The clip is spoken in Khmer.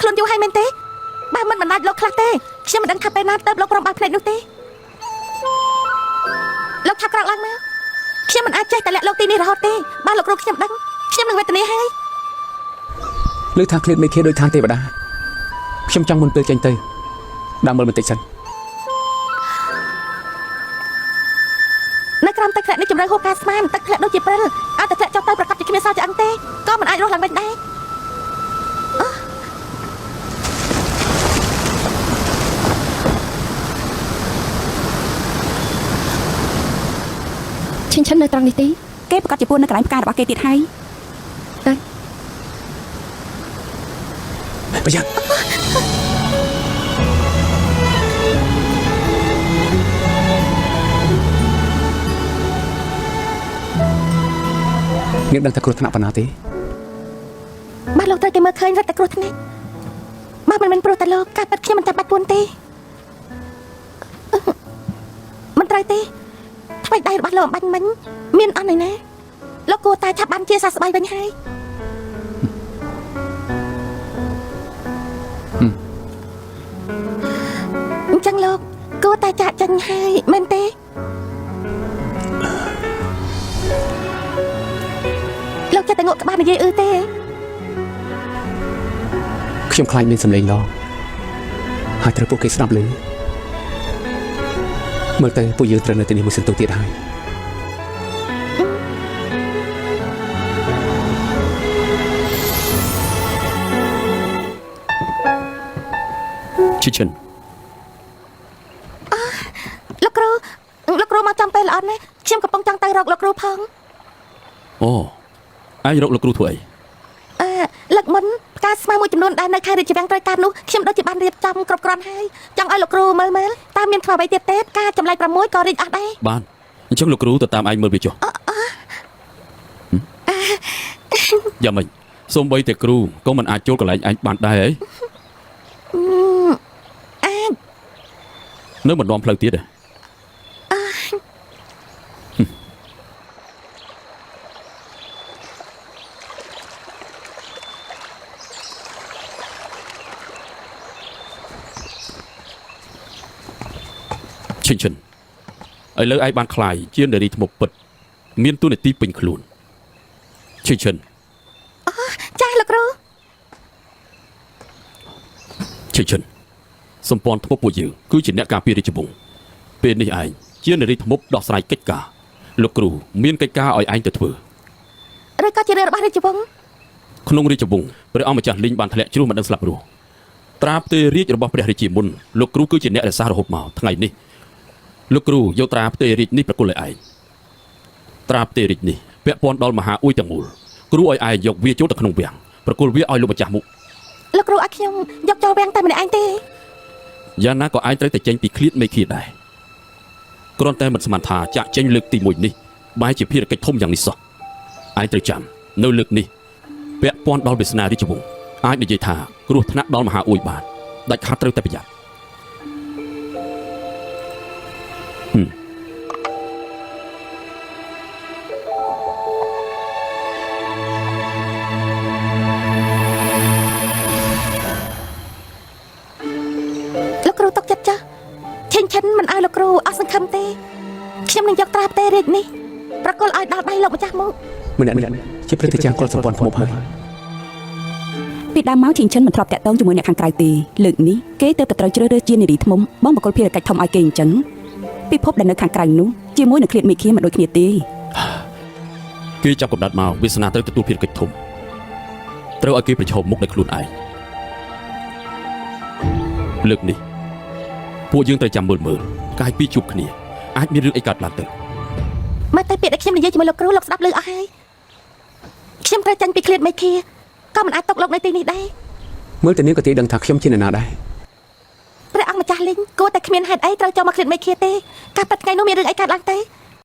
ខ្លួនយូរហើយមែនទេបើមិនបណ្ដាច់លោកខ្លះទេខ្ញុំមិនដឹងថាពេលណាទៅលោកព្រមបើកភ្នែកនោះទេលោកថាក្រោកឡើងមកខ្ញុំមិនអាចចេះតែលាក់លោកទីនេះរហូតទេបើលោកគ្រូខ្ញុំដឹងខ្ញុំនឹងវេទនាហើយលើថាឃ្លាតមេឃាដោយឋានទេវតាខ្ញុំចង់មុនពេលចេញទៅដើមមើលបន្តិចសិននៅក្រោមទឹកធ្លាក់នេះជំរឿហូបការស្មានទឹកធ្លាក់ដូចជាព្រិលអាចទឹកធ្លាក់ចុះទៅប្រកបជាគ្មានសល់ឆ្អឹងទេក៏មិនអាចរស់ឡើងវិញដែរឈិននៅត្រង់នេះទេគេប្រកាសជាពួននៅកន្លែងផ្ការបស់គេទៀតហើយទៅប្រយ័ត្នអ្នកដឹងតែគ្រោះថ្នាក់ប៉ុណ្ណាទេបាទលោកត្រូវតែមើលឃើញរត់តែគ្រោះថ្នាក់បាទមិនមែនព្រោះតែលោកការប៉ັດខ្ញុំមិនតែបាត់ពួនទេមិនត្រូវទេថ្មីដៃរបស់លោកបាញ់មិញមានអត់ឯណាលោកគួរតែឆាប់បានជាសះស្បើយវិញហើយអញ្ចឹងលោកគួរតែចាក់ចេញហើយមែនទេលោកចិត្តតែងក់ក្បាលនិយាយទេខ្ញុំខ្លាចមានសម្លេងឡងហើយត្រូវពួកគេស្ដាប់ឮមើលទៅពួកយើងត្រូវនៅទីនេះមួយសន្ទុះទៀតហើយឈិនលោកគ្រូមកចាំពេលល្អណាស់ខ្ញុំកំពុងចង់ទៅរកលោកគ្រូផងអូឯងរកលោកគ្រូធ្វើអីលើកមុនផ្កាស្មៅមួយចំនួនដែលនៅខេត្តរាជវាំងត្រូវការនោះខ្ញុំដូចជាបានរៀបចំគ្រប់គ្រាន់ហើយចង់ឲ្យលោកគ្រូមើលតើមានធ្វើអ្វីទៀតទេផ្កាចម្លែក6ក៏រីកអស់ដែរបានអញ្ចឹងលោកគ្រូទៅតាមឯងមើលវាចុះយ៉ាងម៉េចសូម្បីតែគ្រូក៏មិនអាចចូលកន្លែងឯងបានដែរហីអាចនៅម្ដងផ្លូវទៀតហ៎ឈិនឥឡូវឯងបានខ្លាយជានារីថ្មពិតមានទូនាទីពេញខ្លួនឈិនចាស់លោកគ្រូឈិនសម្ព័ន្ធថ្មពួកយើងគឺជាអ្នកការពាររាជវង្សពេលនេះឯងជានារីថ្មដោះស្រាយកិច្ចការលោកគ្រូមានកិច្ចការឲ្យឯងទៅធ្វើឬក៏ជារឿងរបស់រាជវង្សក្នុងរាជវង្សព្រះអង្គម្ចាស់លីងបានធ្លាក់ជ្រុះមិនដឹងស្លាប់រស់ត្រាបទេរាជរបស់ព្រះរាជាមុនលោកគ្រូគឺជាអ្នករក្សារហូតមកថ្ងៃនេះលោកគ្រូយកត្រាផ្ទេររាជនេះប្រគល់ឲ្យឯងត្រាផ្ទេររាជនេះពាក់ព័ន្ធដល់មហាអ៊ុយទាំងមូលគ្រូឲ្យឯងយកវាចូលទៅក្នុងវាំងប្រគល់វាឲ្យលោកម្ចាស់មុខលោកគ្រូឲ្យខ្ញុំយកចូលវាំងតែម្នាក់ឯងទេយ៉ាងណាក៏ឯងត្រូវតែចេញពីឃ្លាតមេឃាដែរគ្រាន់តែមិនស្មានថាចាក់ចេញលើកទី1នេះបែរជាភារកិច្ចធំយ៉ាងនេះសោះឯងត្រូវចាំនៅលើកនេះពាក់ព័ន្ធដល់វាសនារាជវង្សអាចនិយាយថាគ្រោះថ្នាក់ដល់មហាអ៊ុយបានដាច់ខាតត្រូវតែប្រយ័ត្នឈិនមិនឲ្យលោកគ្រូអស់សង្ឃឹមទេខ្ញុំនឹងយកត្រាផ្ទេររាជនេះប្រគល់ឲ្យដល់ដៃលោកម្ចាស់មុខម្នាក់ជាព្រឹត្តិការណ៍គាត់សម្ព័ន្ធថ្មហើយពីដើមមកឈិនមិនធ្លាប់តាក់ទងជាមួយអ្នកខាងក្រៅទេលើកនេះគេទៅត្រូវជ្រើសរើសជានារីថ្មបងបកគលភារកិច្ចធំឲ្យគេអញ្ចឹងពិភពដែលនៅខាងក្រៅនោះជាមួយនឹងឃ្លាតមេឃាមិនដូចគ្នាទេគេចាប់កំណត់មកវាសនាត្រូវទទួលភារកិច្ចធំត្រូវឲ្យគេប្រឈមមុខដោយខ្លួនឯងលើកនេះពួកយើងត្រូវចាំមើលកាយពីជួបគ្នាអាចមានរឿងអីកើតឡើងទៅមើលទៅពាក្យដែលខ្ញុំនិយាយជាមួយលោកគ្រូលោកស្ដាប់ឮអស់ហើយខ្ញុំត្រូវចាញ់ពីឃ្លាតមេឃាក៏មិនអាចຕົកលោកនៅទីនេះដែរមើលទៅនាងក៏ទីដឹងថាខ្ញុំជានរណាដែរព្រះអង្គម្ចាស់លីងគួរតែគ្មានហេតុអីត្រូវចូលមកឃ្លាតមេឃាទេការប៉ັດថ្ងៃនោះមានរឿងអីកើតឡើងទេ